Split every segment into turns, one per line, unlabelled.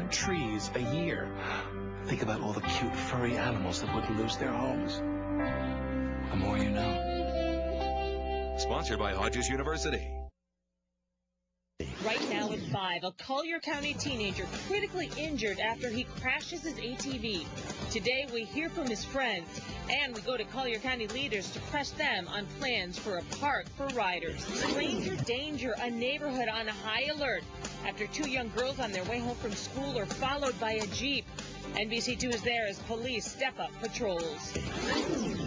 1,000 trees a year. Think about all the cute furry animals that wouldn't lose their homes. The more you know.
Sponsored by Hodges University.
Right now at 5, a Collier County teenager critically injured after he crashes his ATV. Today we hear from his friends, and we go to Collier County leaders to press them on plans for a park for riders. Stranger danger, a neighborhood on high alert after 2 young girls on their way home from school are followed by a Jeep. NBC2 is there as police step up patrols.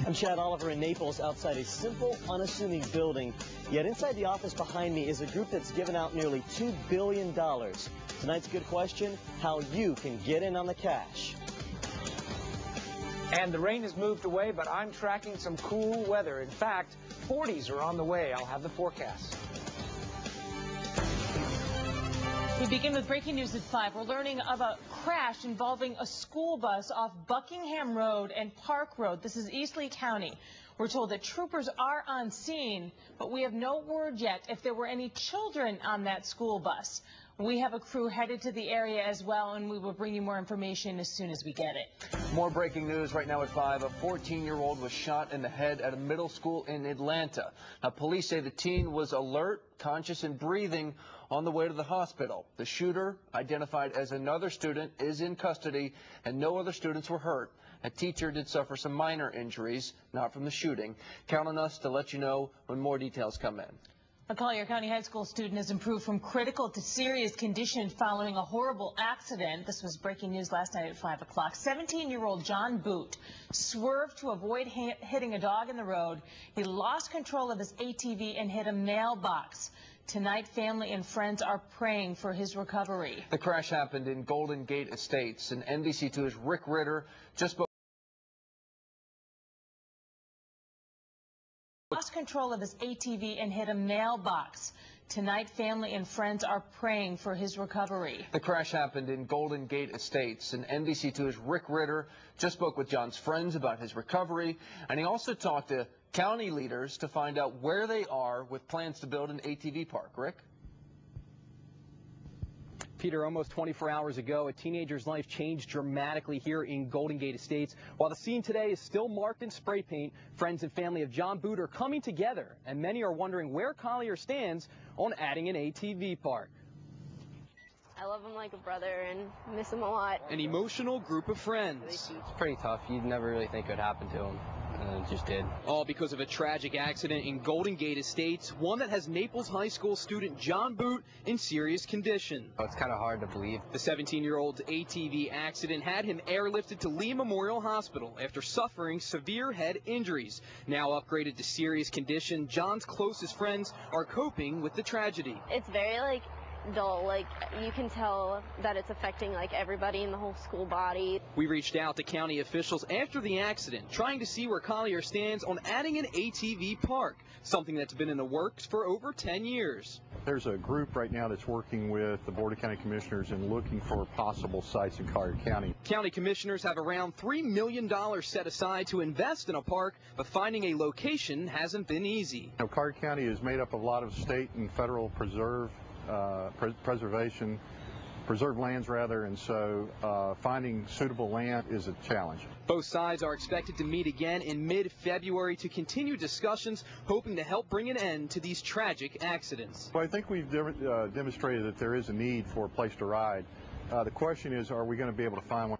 I'm Chad Oliver in Naples outside a simple, unassuming building. Yet inside the office behind me is a group that's given out nearly $2 billion. Tonight's good question, how you can get in on the cash.
And the rain has moved away, but I'm tracking some cool weather. In fact, 40s are on the way. I'll have the forecast.
We begin with breaking news at 5. We're learning of a crash involving a school bus off Buckingham Road and Park Road. This is East Lee County. We're told that troopers are on scene, but we have no word yet if there were any children on that school bus. We have a crew headed to the area as well, and we will bring you more information as soon as we get it.
More breaking news right now at 5. A 14-year-old was shot in the head at a middle school in Atlanta. Now, police say the teen was alert, conscious, and breathing on the way to the hospital. The shooter, identified as another student, is in custody, and no other students were hurt. A teacher did suffer some minor injuries, not from the shooting. Count on us to let you know when more details come in.
A Collier County high school student has improved from critical to serious condition following a horrible accident. This was breaking news last night at 5 o'clock. 17-year-old John Boot swerved to avoid hitting a dog in the road. He lost control of his ATV and hit a mailbox. Tonight, family and friends are praying for his recovery.
The crash happened in Golden Gate Estates, and NBC2's Rick Ritter just spoke.
Lost control of his ATV and hit a mailbox. Tonight, family and friends are praying for his recovery.
The crash happened in Golden Gate Estates, and NBC2's Rick Ritter just spoke with John's friends about his recovery, and he also talked to county leaders to find out where they are with plans to build an ATV park. Rick?
Peter, almost 24 hours ago, a teenager's life changed dramatically here in Golden Gate Estates. While the scene today is still marked in spray paint, friends and family of John Boot are coming together, and many are wondering where Collier stands on adding an ATV park.
I love him like a brother and miss him a lot.
An emotional group of friends.
It's pretty tough. You'd never really think it would happen to him. And it just did.
All because of a tragic accident in Golden Gate Estates, one that has Naples High School student John Boot in serious condition.
It's kind of hard to believe.
The 17-year-old's ATV accident had him airlifted to Lee Memorial Hospital after suffering severe head injuries. Now upgraded to serious condition, John's closest friends are coping with the tragedy.
It's very, dull. You can tell that it's affecting everybody in the whole school body.
We reached out to county officials after the accident, trying to see where Collier stands on adding an ATV park, something that's been in the works for over 10 years.
There's a group right now that's working with the Board of County Commissioners and looking for possible sites in Collier County.
County commissioners have around $3 million set aside to invest in a park, but finding a location hasn't been easy.
Collier County is made up of a lot of state and federal preserved lands rather, and so finding suitable land is a challenge.
Both sides are expected to meet again in mid-February to continue discussions, hoping to help bring an end to these tragic accidents.
Well, I think we've demonstrated that there is a need for a place to ride. The question is, are we going to be able to find one?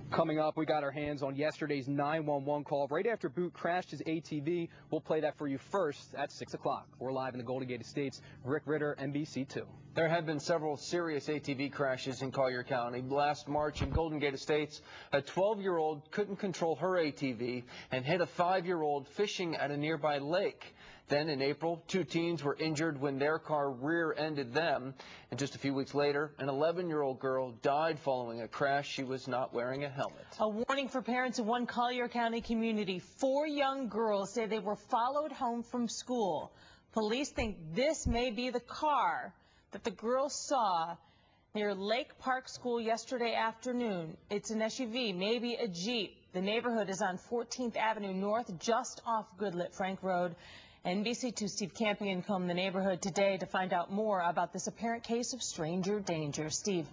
Coming up, we got our hands on yesterday's 911 call right after Boot crashed his ATV. We'll play that for you first at 6 o'clock. We're live in the Golden Gate Estates. Rick Ritter, NBC2.
There have been several serious ATV crashes in Collier County. Last March in Golden Gate Estates, a 12-year-old couldn't control her ATV and hit a 5-year-old fishing at a nearby lake. Then in April, 2 teens were injured when their car rear-ended them. And just a few weeks later, an 11-year-old girl died following a crash. She was not wearing a helmet.
A warning for parents in one Collier County community. 4 young girls say they were followed home from school. Police think this may be the car that the girls saw near Lake Park School yesterday afternoon. It's an SUV, maybe a Jeep. The neighborhood is on 14th Avenue North, just off Goodlet Frank Road. NBC2 Steve Campion combed the neighborhood today to find out more about this apparent case of stranger danger. Steve.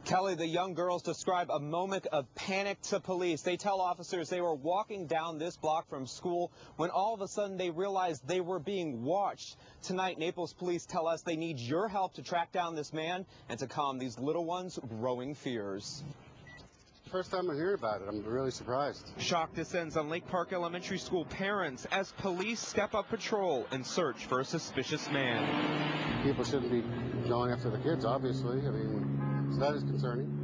Kelly, the young girls describe a moment of panic to police. They tell officers they were walking down this block from school when all of a sudden they realized they were being watched. Tonight, Naples police tell us they need your help to track down this man and to calm these little ones' growing fears.
First time I'm hearing about it. I'm really surprised.
Shock descends on Lake Park Elementary School parents as police step up patrol and search for a suspicious man.
People shouldn't be going after the kids, obviously. I mean, so that is concerning.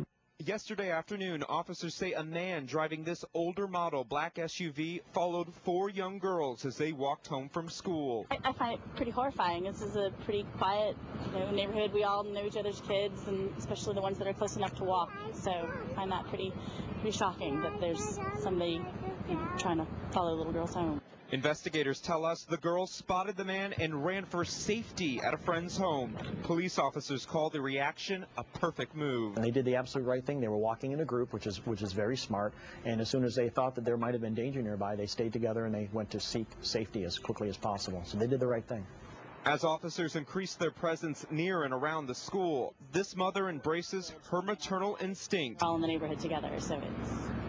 Yesterday afternoon, officers say a man driving this older model black SUV followed 4 young girls as they walked home from school.
I find it pretty horrifying. This is a pretty quiet, neighborhood. We all know each other's kids, and especially the ones that are close enough to walk. So I find that pretty shocking that there's somebody trying to follow little girls home.
Investigators tell us the girls spotted the man and ran for safety at a friend's home. Police officers call the reaction a perfect move.
And they did the absolute right thing. They were walking in a group, which is very smart. And as soon as they thought that there might have been danger nearby, they stayed together and they went to seek safety as quickly as possible. So they did the right thing.
As officers increase their presence near and around the school, this mother embraces her maternal instinct.
All in the neighborhood together, so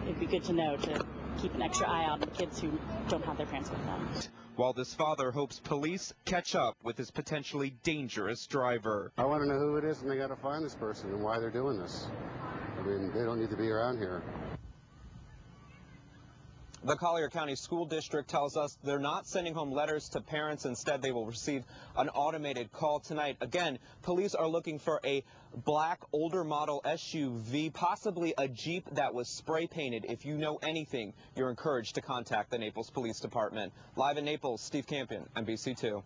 it'd be good to know to keep an extra eye out on the kids who don't have their parents with them.
While this father hopes police catch up with his potentially dangerous driver.
I want to know who it is, and they got to find this person and why they're doing this. I mean, they don't need to be around here.
The Collier County School District tells us they're not sending home letters to parents. Instead, they will receive an automated call tonight. Again, police are looking for a black, older model SUV, possibly a Jeep that was spray painted. If you know anything, you're encouraged to contact the Naples Police Department. Live in Naples, Steve Campion, NBC2.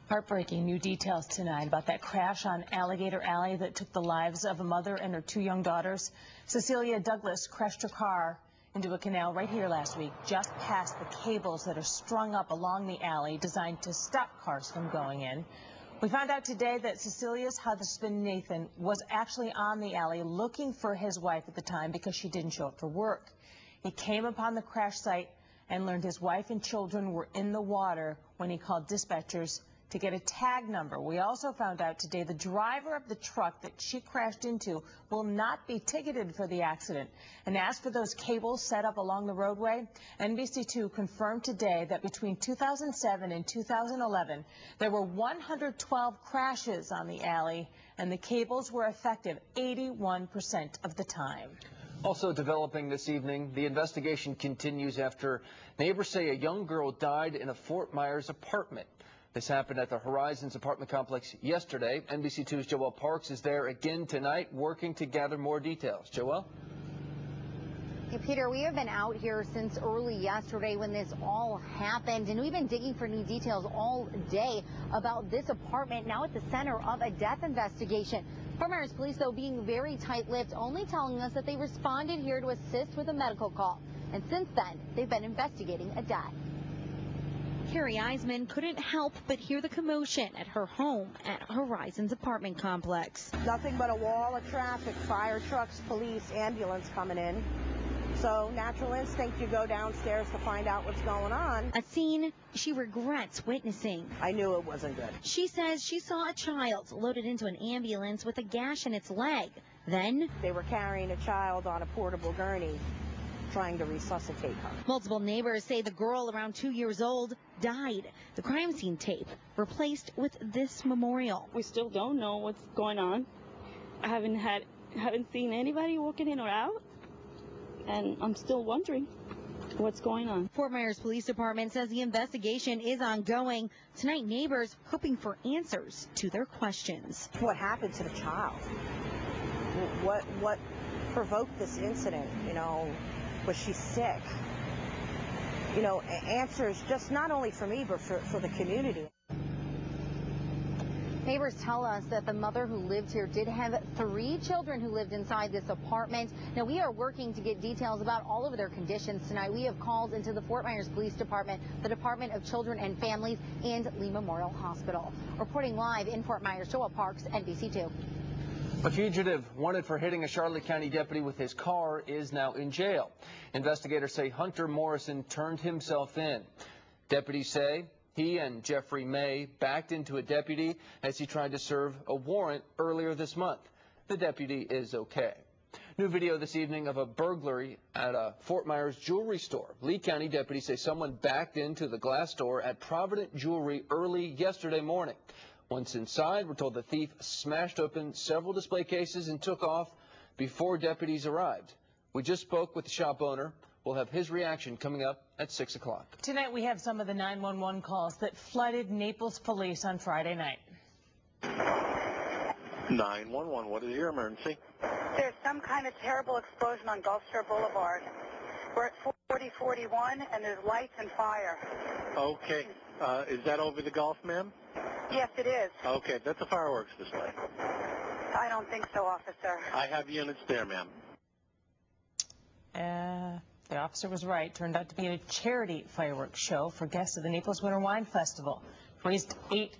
Heartbreaking new details tonight about that crash on Alligator Alley that took the lives of a mother and her 2 young daughters. Cecilia Douglas crashed her car into a canal right here last week, just past the cables that are strung up along the alley designed to stop cars from going in. We found out today that Cecilia's husband, Nathan, was actually on the alley looking for his wife at the time because she didn't show up for work. He came upon the crash site and learned his wife and children were in the water when he called dispatchers to get a tag number. We also found out today the driver of the truck that she crashed into will not be ticketed for the accident. And as for those cables set up along the roadway, NBC2 confirmed today that between 2007 and 2011, there were 112 crashes on the alley, and the cables were effective 81% of the time.
Also developing this evening, the investigation continues after neighbors say a young girl died in a Fort Myers apartment. This happened at the Horizons apartment complex yesterday. NBC2's Joelle Parks is there again tonight, working to gather more details. Joelle?
Hey, Peter, we have been out here since early yesterday when this all happened, and we've been digging for new details all day about this apartment, now at the center of a death investigation. Fort Myers police, though, being very tight-lipped, only telling us that they responded here to assist with a medical call. And since then, they've been investigating a death.
Carrie Eisman couldn't help but hear the commotion at her home at Horizons apartment complex.
Nothing but a wall of traffic, fire trucks, police, ambulance coming in. So natural instinct, you go downstairs to find out what's going on.
A scene she regrets witnessing.
I knew it wasn't good.
She says she saw a child loaded into an ambulance with a gash in its leg. Then
they were carrying a child on a portable gurney, trying to resuscitate her.
Multiple neighbors say the girl, around 2 years old, died. The crime scene tape replaced with this memorial.
We still don't know what's going on. I haven't seen anybody walking in or out, and I'm still wondering what's going on.
Fort Myers Police Department says the investigation is ongoing. Tonight, neighbors hoping for answers to their questions.
What happened to the child? What provoked this incident? Was she sick? Answers just not only for me, but for the community.
Neighbors tell us that the mother who lived here did have 3 children who lived inside this apartment. Now, we are working to get details about all of their conditions tonight. We have called into the Fort Myers Police Department, the Department of Children and Families, and Lee Memorial Hospital. Reporting live in Fort Myers, Joelle Parks, NBC2.
A fugitive wanted for hitting a Charlotte County deputy with his car is now in jail. Investigators say Hunter Morrison turned himself in. Deputies say he and Jeffrey May backed into a deputy as he tried to serve a warrant earlier this month. The deputy is okay. New video this evening of a burglary at a Fort Myers jewelry store. Lee County deputies say someone backed into the glass door at Provident Jewelry early yesterday morning. Once inside, we're told the thief smashed open several display cases and took off before deputies arrived. We just spoke with the shop owner. We'll have his reaction coming up at 6 o'clock.
Tonight we have some of the 911 calls that flooded Naples police on Friday night.
911, what is your emergency?
There's some kind of terrible explosion on Gulf Shore Boulevard. We're at 4041 and there's lights and fire.
Okay. Is that over the Gulf, ma'am?
Yes, it is.
Okay, that's a fireworks display.
I don't think so, officer.
I have units there, ma'am.
The officer was right. Turned out to be a charity fireworks show for guests of the Naples Winter Wine Festival. Raised $8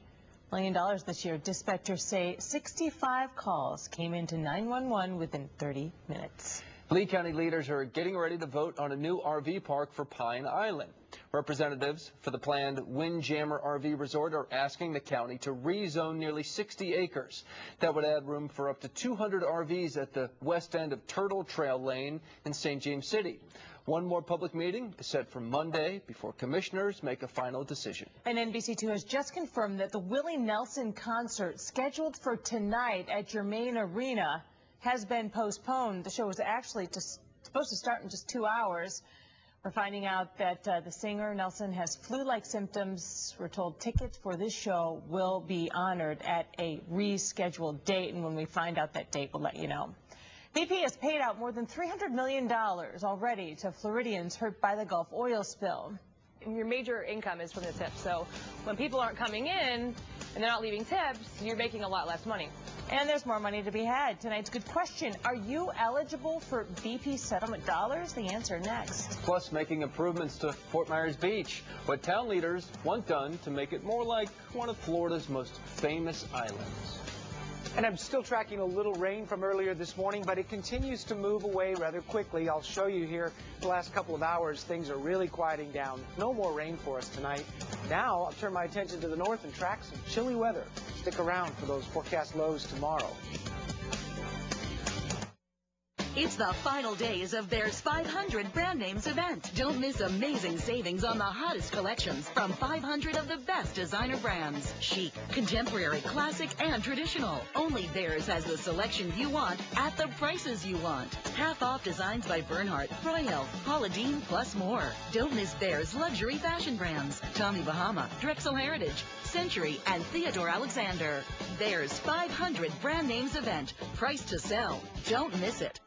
million this year. Dispatchers say 65 calls came into 911 within 30 minutes.
Lee County leaders are getting ready to vote on a new RV park for Pine Island. Representatives for the planned Windjammer RV Resort are asking the county to rezone nearly 60 acres. That would add room for up to 200 RVs at the west end of Turtle Trail Lane in St. James City. One more public meeting is set for Monday before commissioners make a final decision.
And NBC2 has just confirmed that the Willie Nelson concert scheduled for tonight at Germain Arena has been postponed. The show was actually supposed to start in just 2 hours. We're finding out that the singer, Nelson, has flu-like symptoms. We're told tickets for this show will be honored at a rescheduled date, and when we find out that date, we'll let you know. BP has paid out more than $300 million already to Floridians hurt by the Gulf oil spill.
Your major income is from the tips, so when people aren't coming in and they're not leaving tips, you're making a lot less money.
And there's more money to be had. Tonight's good question: are you eligible for BP settlement dollars? The answer next.
Plus, making improvements to Fort Myers Beach, what town leaders want done to make it more like one of Florida's most famous islands.
And I'm still tracking a little rain from earlier this morning, but it continues to move away rather quickly. I'll show you here the last couple of hours, things are really quieting down. No more rain for us tonight. Now I'll turn my attention to the north and track some chilly weather. Stick around for those forecast lows tomorrow.
It's the final days of Bear's 500 Brand Names event. Don't miss amazing savings on the hottest collections from 500 of the best designer brands. Chic, contemporary, classic, and traditional. Only Bear's has the selection you want at the prices you want. Half off designs by Bernhardt, Royale, Paula Deen, plus more. Don't miss Bear's luxury fashion brands. Tommy Bahama, Drexel Heritage, Century, and Theodore Alexander. Bear's 500 Brand Names event. Price to sell. Don't miss it.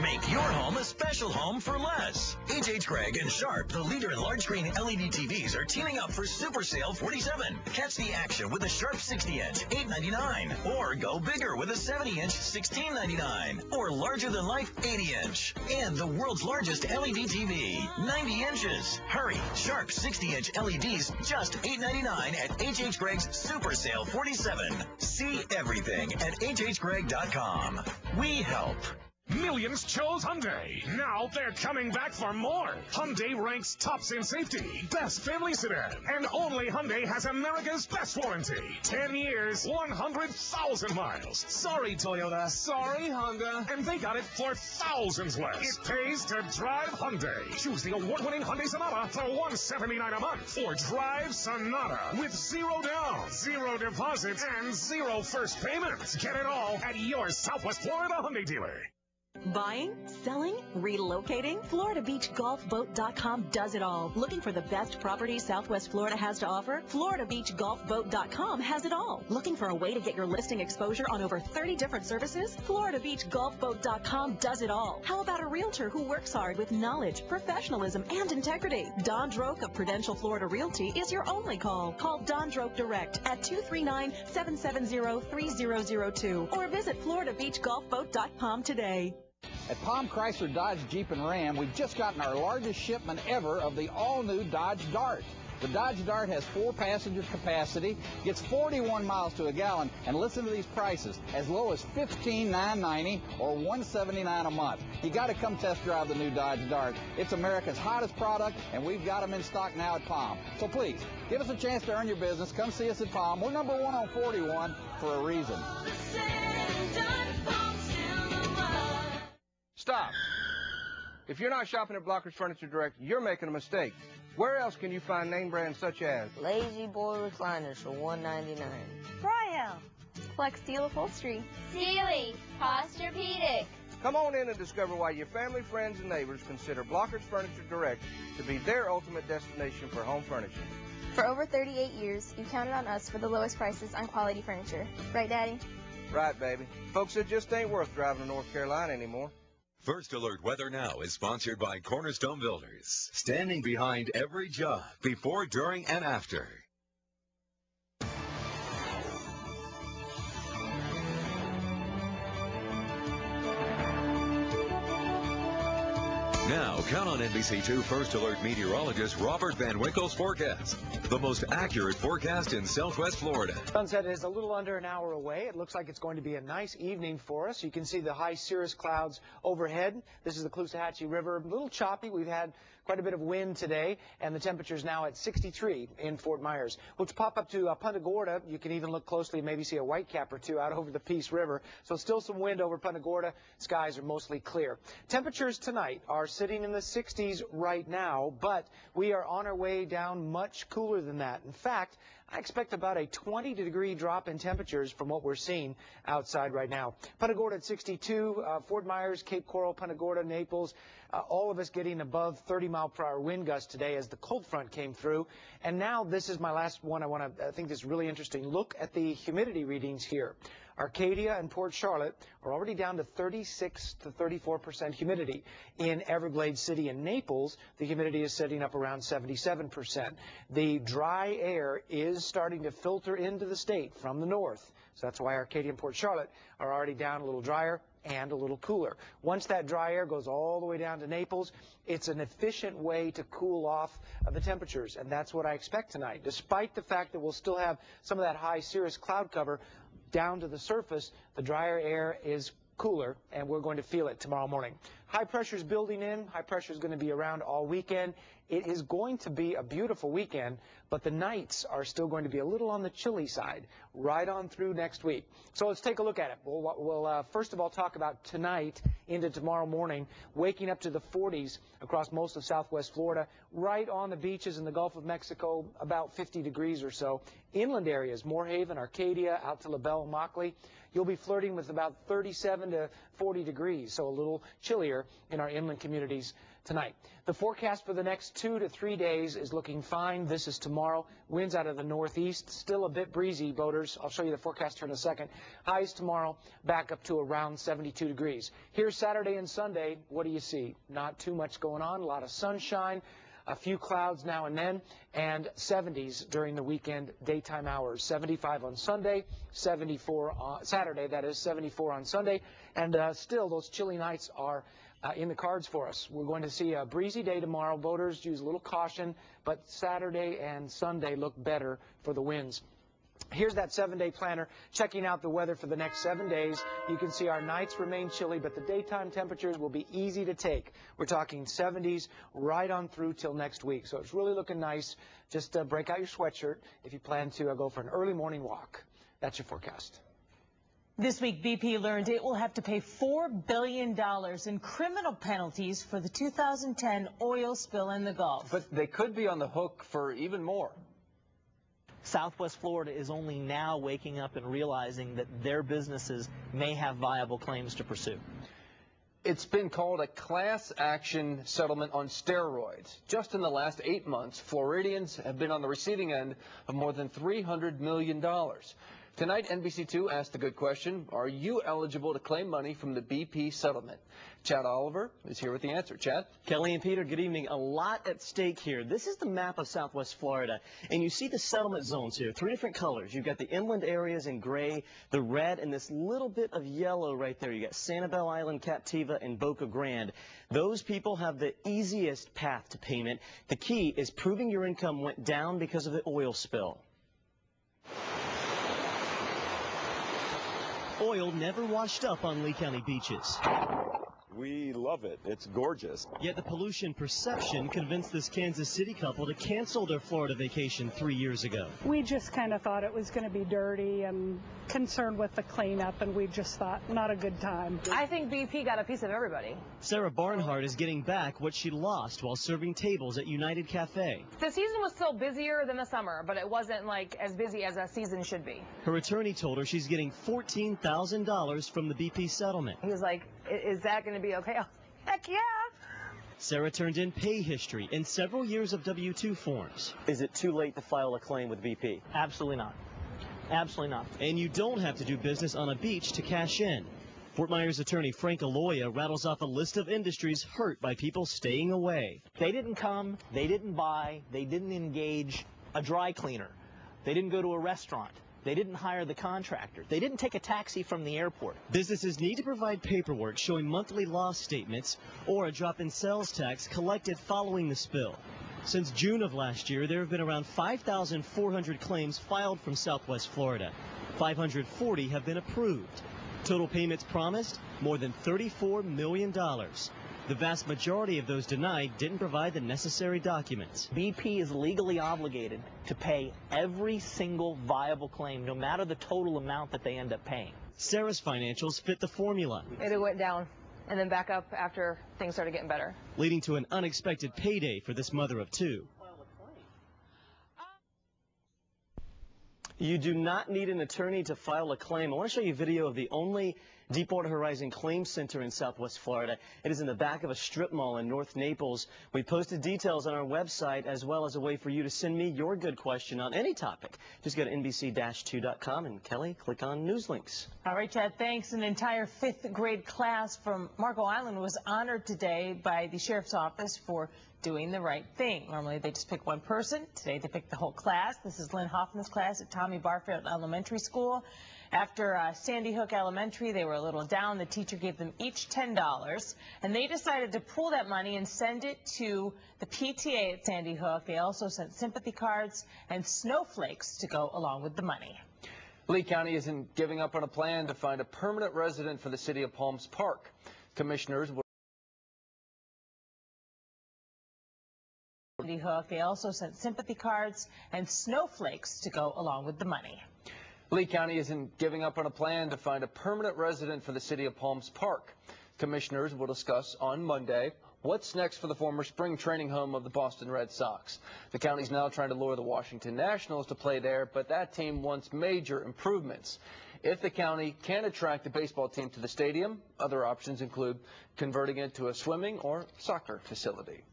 Make your home a special home for less. H.H. Gregg and Sharp, the leader in large screen LED TVs, are teaming up for Super Sale 47. Catch the action with a Sharp 60-inch, $8.99. Or go bigger with a 70-inch, $16.99. Or larger than life, 80-inch. And the world's largest LED TV, 90 inches. Hurry, Sharp 60-inch LEDs, just $8.99 at H.H. Gregg's Super Sale 47. See everything at hhgregg.com. We help.
Millions chose Hyundai. Now they're coming back for more. Hyundai ranks tops in safety, best family sedan, and only Hyundai has America's best warranty. 10 years, 100,000 miles. Sorry, Toyota. Sorry, Honda. And they got it for thousands less. It pays to drive Hyundai. Choose the award-winning Hyundai Sonata for $179 a month. Or drive Sonata with 0 down, 0 deposit, and 0 first payment. Get it all at your Southwest Florida Hyundai dealer.
Buying, selling, relocating? FloridaBeachGolfBoat.com does it all. Looking for the best property Southwest Florida has to offer? FloridaBeachGolfBoat.com has it all. Looking for a way to get your listing exposure on over 30 different services? FloridaBeachGolfBoat.com does it all. How about a realtor who works hard with knowledge, professionalism, and integrity? Don Droke of Prudential Florida Realty is your only call. Call Don Droke direct at 239-770-3002 or visit FloridaBeachGolfBoat.com today.
At Palm Chrysler Dodge Jeep and Ram, we've just gotten our largest shipment ever of the all-new Dodge Dart.
The Dodge Dart has 4 passenger capacity, gets 41 miles to a gallon, and listen to these prices, as low as $15,990 or $179 a month. You got to come test drive the new Dodge Dart. It's America's hottest product, and we've got them in stock now at Palm. So please, give us a chance to earn your business. Come see us at Palm. We're number 1 on 41 for a reason.
Stop. If you're not shopping at Blockers Furniture Direct, you're making a mistake. Where else can you find name brands such as
Lazy Boy recliners for $199,
Fryell, Flex Steel Upholstery,
Sealy, Posturepedic.
Come on in and discover why your family, friends, and neighbors consider Blockers Furniture Direct to be their ultimate destination for home furnishing.
For over 38 years, you've counted on us for the lowest prices on quality furniture. Right, Daddy?
Right, baby. Folks, it just ain't worth driving to North Carolina anymore.
First Alert Weather Now is sponsored by Cornerstone Builders, standing behind every job, before, during, and after. Now, count on NBC2 First Alert meteorologist Robert Van Winkle's forecast. The most accurate forecast in Southwest Florida.
Sunset is a little under an hour away. It looks like it's going to be a nice evening for us. You can see the high cirrus clouds overhead. This is the Caloosahatchee River. A little choppy. We've had quite a bit of wind today, and the temperature is now at 63 in Fort Myers. We'll pop up to Punta Gorda. You can even look closely and maybe see a whitecap or two out over the Peace River. So still some wind over Punta Gorda. Skies are mostly clear. Temperatures tonight are sitting in the 60s right now, but we are on our way down much cooler than that. In fact, I expect about a 20-degree drop in temperatures from what we're seeing outside right now. Punta Gorda at 62, Fort Myers, Cape Coral, Punta Gorda, Naples, all of us getting above 30-mile-per-hour wind gusts today as the cold front came through. And now this is my last one. I think this is really interesting. Look at the humidity readings here. Arcadia and Port Charlotte are already down to 36 to 34% humidity. In Everglades City and Naples, the humidity is sitting up around 77%. The dry air is starting to filter into the state from the north. So that's why Arcadia and Port Charlotte are already down a little drier and a little cooler. Once that dry air goes all the way down to Naples, it's an efficient way to cool off the temperatures, and that's what I expect tonight. Despite the fact that we'll still have some of that high cirrus cloud cover down to the surface, the drier air is cooler, and we're going to feel it tomorrow morning. High pressure is building in. High pressure is going to be around all weekend. It is going to be a beautiful weekend, but the nights are still going to be a little on the chilly side right on through next week. So let's take a look at it. We'll first of all talk about tonight into tomorrow morning, waking up to the 40s across most of southwest Florida, right on the beaches in the Gulf of Mexico, about 50 degrees or so. Inland areas, Moorhaven, Arcadia, out to LaBelle, Immokalee, you'll be flirting with about 37 to 40 degrees, so a little chillier in our inland communities tonight. The forecast for the next 2 to 3 days is looking fine. This is tomorrow. Winds out of the northeast, still a bit breezy, boaters. I'll show you the forecast here in a second. Highs tomorrow back up to around 72 degrees. Here's Saturday and Sunday. What do you see? Not too much going on. A lot of sunshine, a few clouds now and then, and 70s during the weekend daytime hours. 75 on Sunday, 74 on Saturday, that is 74 on Sunday, and still those chilly nights are in the cards for us. We're going to see a breezy day tomorrow. Boaters use a little caution, but Saturday and Sunday look better for the winds. Here's that 7-day planner checking out the weather for the next 7 days. You can see our nights remain chilly, but the daytime temperatures will be easy to take. We're talking 70s right on through till next week. So it's really looking nice. Just break out your sweatshirt if you plan to go for an early morning walk. That's your forecast.
This week, BP learned it will have to pay $4 billion in criminal penalties for the 2010 oil spill in the Gulf.
But they could be on the hook for even more.
Southwest Florida is only now waking up and realizing that their businesses may have viable claims to pursue.
It's been called a class action settlement on steroids. Just in the last 8 months, Floridians have been on the receiving end of more than $300 million. Tonight, NBC2 asked the good question, are you eligible to claim money from the BP settlement? Chad Oliver is here with the answer. Chad?
Kelly and Peter, good evening. A lot at stake here. This is the map of Southwest Florida, and you see the settlement zones here, 3 different colors. You've got the inland areas in gray, the red, and this little bit of yellow right there. You got Sanibel Island, Captiva, and Boca Grande. Those people have the easiest path to payment. The key is proving your income went down because of the oil spill. Oil never washed up on Lee County beaches.
We love it. It's gorgeous.
Yet the pollution perception convinced this Kansas City couple to cancel their Florida vacation 3 years ago.
We just kind of thought it was going to be dirty and concerned with the cleanup, and we just thought not a good time.
I think BP got a piece of everybody.
Sarah Barnhart is getting back what she lost while serving tables at United Cafe.
The season was still busier than the summer, but it wasn't like as busy as a season should be.
Her attorney told her she's getting $14,000 from the BP settlement.
He was like, is that going to be okay? Heck yeah.
Sarah turned in pay history and several years of W-2 forms. Is it too late to file a claim with BP?
Absolutely not. Absolutely not.
And you don't have to do business on a beach to cash in. Fort Myers attorney Frank Aloya rattles off a list of industries hurt by people staying away.
They didn't come, they didn't buy, they didn't engage a dry cleaner. They didn't go to a restaurant. They didn't hire the contractor. They didn't take a taxi from the airport.
Businesses need to provide paperwork showing monthly loss statements or a drop in sales tax collected following the spill. Since June of last year, there have been around 5,400 claims filed from Southwest Florida. 540 have been approved. Total payments promised, more than $34 million. The vast majority of those denied didn't provide the necessary documents.
BP is legally obligated to pay every single viable claim, no matter the total amount that they end up paying.
Sarah's financials fit the formula.
It went down and then back up after things started getting better,
leading to an unexpected payday for this mother of 2. You do not need an attorney to file a claim. I want to show you a video of the only Deepwater Horizon Claim Center in Southwest Florida. It is in the back of a strip mall in North Naples. We posted details on our website as well as a way for you to send me your good question on any topic. Just go to NBC-2.com and Kelly, click on news links.
All right, Chad, thanks. An entire 5th grade class from Marco Island was honored today by the Sheriff's Office for doing the right thing. Normally they just pick one person. Today they picked the whole class. This is Lynn Hoffman's class at Tommy Barfield Elementary School. After Sandy Hook Elementary, they were a little down. The teacher gave them each $10, and they decided to pull that money and send it to the PTA at Sandy Hook. They also sent sympathy cards and snowflakes to go along with the money.
Lee County isn't giving up on a plan to find a permanent resident for the city of Palms Park. Commissioners will
Sandy Hook. They also sent sympathy cards and snowflakes to go along with the money.
Lee County isn't giving up on a plan to find a permanent resident for the city of Palms Park. Commissioners will discuss on Monday what's next for the former spring training home of the Boston Red Sox. The county's now trying to lure the Washington Nationals to play there, but that team wants major improvements. If the county can attract the baseball team to the stadium, other options include converting it to a swimming or soccer facility.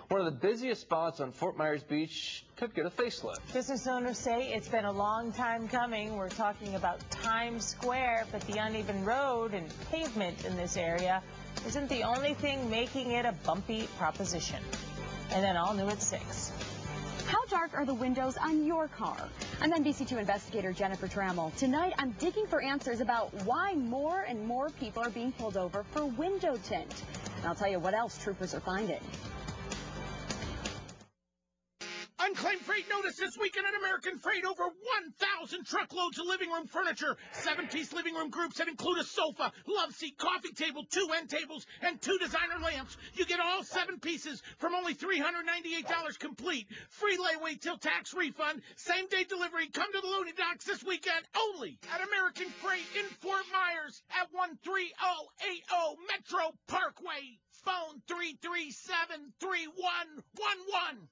One of the busiest spots on Fort Myers Beach could get a facelift.
Business owners say it's been a long time coming. We're talking about Times Square, but the uneven road and pavement in this area isn't the only thing making it a bumpy proposition. And then all new at 6.
How dark are the windows on your car? I'm NBC2 investigator Jennifer Trammell. Tonight, I'm digging for answers about why more and more people are being pulled over for window tint. And I'll tell you what else troopers are finding.
Unclaimed freight notice this weekend at American Freight. Over 1,000 truckloads of living room furniture. 7-piece living room groups that include a sofa, love seat, coffee table, 2 end tables, and 2 designer lamps. You get all 7 pieces from only $398 complete. Free layaway till tax refund. Same-day delivery. Come to the loading docks this weekend only at American Freight in Fort Myers at 13080 Metro Parkway. Phone 337-3111.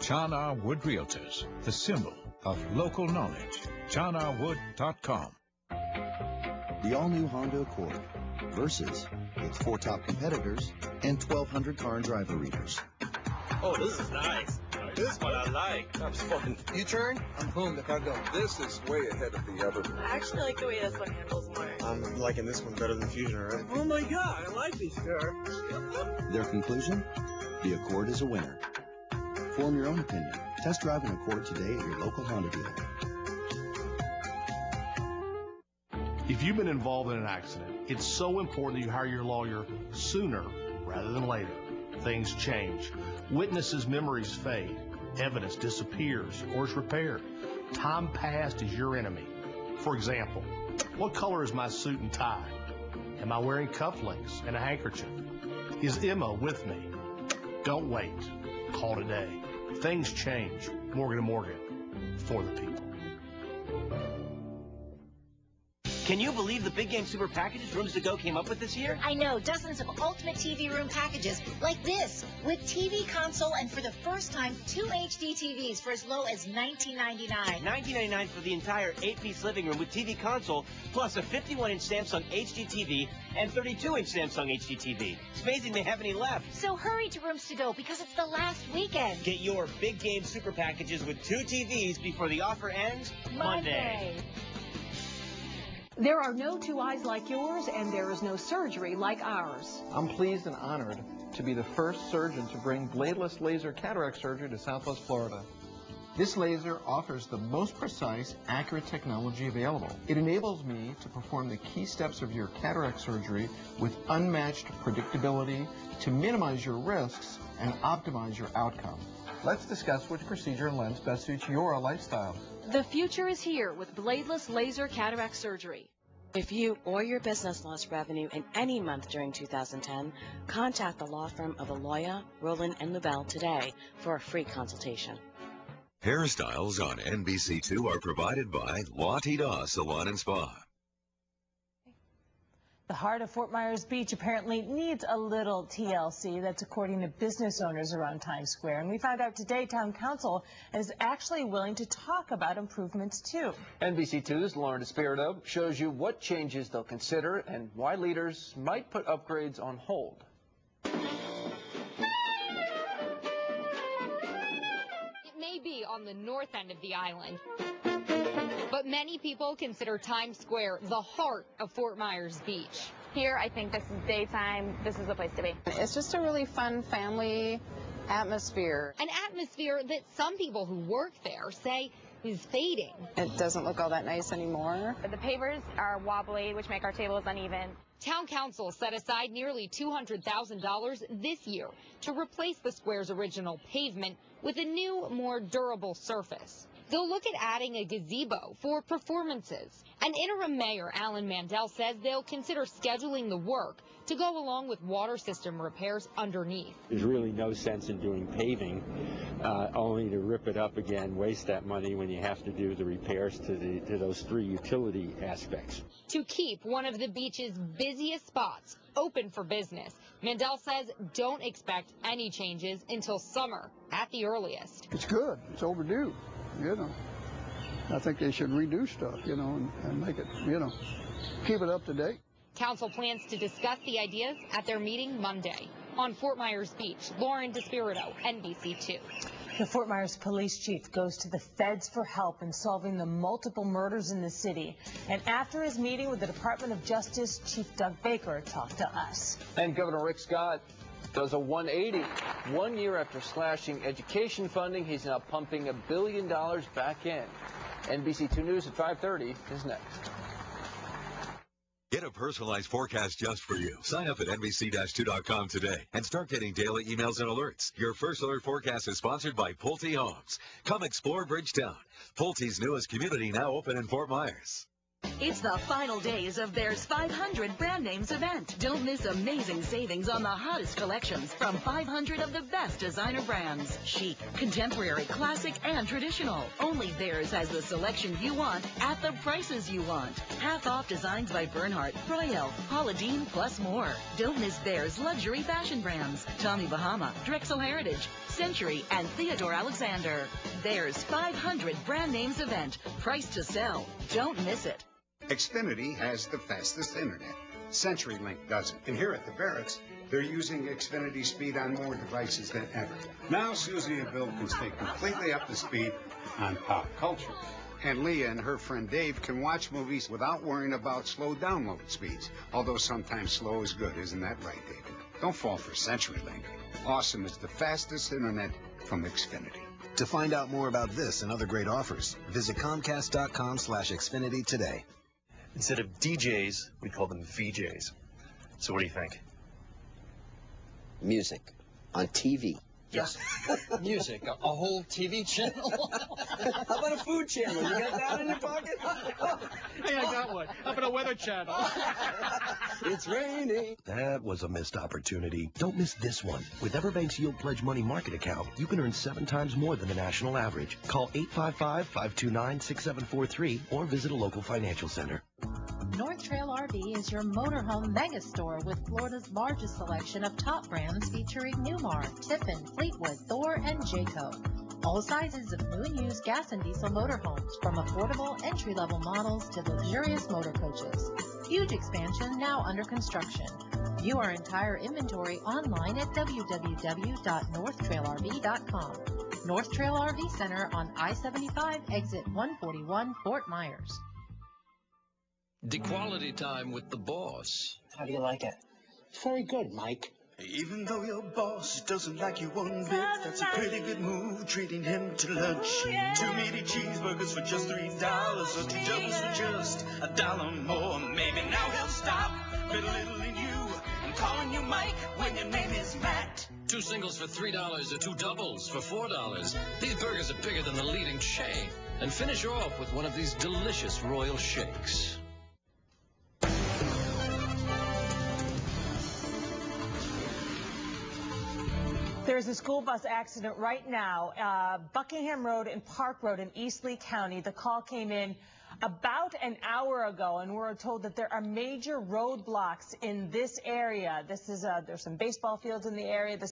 Chana Wood Realtors, the symbol of local knowledge. ChanaWood.com.
The all-new Honda Accord versus its 4 top competitors and 1,200 car and driver readers.
Oh, this is nice. This is what I like. I'm fucking. You turn, and boom, the car goes. This is way ahead of the other one.
I actually like the way this one handles more.
I'm liking this one better than Fusion, right? Oh my god, I like this car.
Their conclusion? The Accord is a winner. Form your own opinion. Test drive an Accord today at your local Honda dealer.
If you've been involved in an accident, it's so important that you hire your lawyer sooner rather than later. Things change. Witnesses' memories fade. Evidence disappears or is repaired. Time passed is your enemy. For example, what color is my suit and tie? Am I wearing cufflinks and a handkerchief? Is Emma with me? Don't wait. Call today. Things change. Morgan & Morgan. For the people.
Can you believe the big game super packages Rooms to Go came up with this year?
I know, dozens of ultimate TV room packages like this, with TV console and for the first time, 2 HD TVs for as low as $19.99.
$19.99 for the entire 8-piece living room with TV console, plus a 51-inch Samsung HD TV and 32-inch Samsung HD TV. It's amazing they have any left.
So hurry to Rooms to Go because it's the last weekend.
Get your big game super packages with 2 TVs before the offer ends Monday.
There are no 2 eyes like yours, and there is no surgery like ours.
I'm pleased and honored to be the first surgeon to bring bladeless laser cataract surgery to Southwest Florida. This laser offers the most precise, accurate technology available. It enables me to perform the key steps of your cataract surgery with unmatched predictability to minimize your risks and optimize your outcome. Let's discuss which procedure and lens best suits your lifestyle.
The future is here with bladeless laser cataract surgery.
If you or your business lost revenue in any month during 2010, contact the law firm of Aloya, Rowland & Lubell today for a free consultation.
Hairstyles on NBC2 are provided by La Tida Salon and Spa.
The heart of Fort Myers Beach apparently needs a little TLC. That's according to business owners around Times Square. And we found out today Town Council is actually willing to talk about improvements, too.
NBC2's Lauren DeSpirito shows you what changes they'll consider and why leaders might put upgrades on hold.
It may be on the north end of the island, but many people consider Times Square the heart of Fort Myers Beach.
Here, I think this is daytime. This is the place to be.
It's just a really fun family atmosphere.
An atmosphere that some people who work there say is fading.
It doesn't look all that nice anymore.
The pavers are wobbly, which make our tables uneven.
Town Council set aside nearly $200,000 this year to replace the square's original pavement with a new, more durable surface. They'll look at adding a gazebo for performances. And interim mayor Alan Mandel says they'll consider scheduling the work to go along with water system repairs underneath.
There's really no sense in doing paving, only to rip it up again, waste that money when you have to do the repairs to those 3 utility aspects.
To keep one of the beach's busiest spots open for business, Mandel says don't expect any changes until summer at the earliest.
It's good. It's overdue. You know, I think they should redo stuff, you know, and make it, you know, keep it up to date.
Council plans to discuss the ideas at their meeting Monday. On Fort Myers Beach, Lauren DeSpirito, NBC2.
The Fort Myers police chief goes to the feds for help in solving the multiple murders in the city. And after his meeting with the Department of Justice, Chief Doug Baker talked to us.
And Governor Rick Scott does a 180. 1 year after slashing education funding, he's now pumping $1 billion back in. NBC2 News at 5:30 is next.
Get a personalized forecast just for you. Sign up at NBC-2.com today and start getting daily emails and alerts. Your first alert forecast is sponsored by Pulte Homes. Come explore Bridgetown, Pulte's newest community now open in Fort Myers.
It's the final days of Bear's 500 Brand Names event. Don't miss amazing savings on the hottest collections from 500 of the best designer brands. Chic, contemporary, classic, and traditional. Only Bear's has the selection you want at the prices you want. Half off designs by Bernhardt, Royale, Paula Deen, plus more. Don't miss Bear's luxury fashion brands. Tommy Bahama, Drexel Heritage, Century, and Theodore Alexander. Bear's 500 Brand Names event. Price to sell. Don't miss it.
Xfinity has the fastest internet. CenturyLink doesn't. And here at the Barretts, they're using Xfinity speed on more devices than ever. Now Susie and Bill can stay completely up to speed on pop culture. And Leah and her friend Dave can watch movies without worrying about slow download speeds. Although sometimes slow is good, isn't that right, David? Don't fall for CenturyLink. Awesome is the fastest internet from Xfinity.
To find out more about this and other great offers, visit Comcast.com/Xfinity today.
Instead of DJs, we call them VJs. So what do you think?
Music on TV.
Yes.
Music, a whole TV channel. How about a food channel? You got that in your pocket?
Hey, I got one. How about a weather channel?
It's raining.
That was a missed opportunity. Don't miss this one. With Everbank's Yield Pledge Money Market account, you can earn 7 times more than the national average. Call 855-529-6743 or visit a local financial center.
North Trail RV is your motorhome mega store with Florida's largest selection of top brands featuring Newmar, Tiffin, Fleetwood, Thor, and Jayco. All sizes of new and used gas and diesel motorhomes, from affordable entry-level models to luxurious motor coaches. Huge expansion now under construction. View our entire inventory online at www.northtrailrv.com. North Trail RV Center on I-75, exit 141, Fort Myers.
DQUALITY time with the boss.
How do you like it? It's very good, Mike.
Even though your boss doesn't like you one bit, that's a pretty good move, treating him to lunch. 2 meaty cheeseburgers for just $3, or 2 doubles for just $1 more. Maybe now he'll stop belittling you and calling you Mike when your name is Matt.
2 singles for $3 or 2 doubles for $4. These burgers are bigger than the leading chain. And finish off with one of these delicious royal shakes.
There's a school bus accident right now, Buckingham Road and Park Road in East Lee County. The call came in about an hour ago, and we're told that there are major roadblocks in this area. There's some baseball fields in the area. The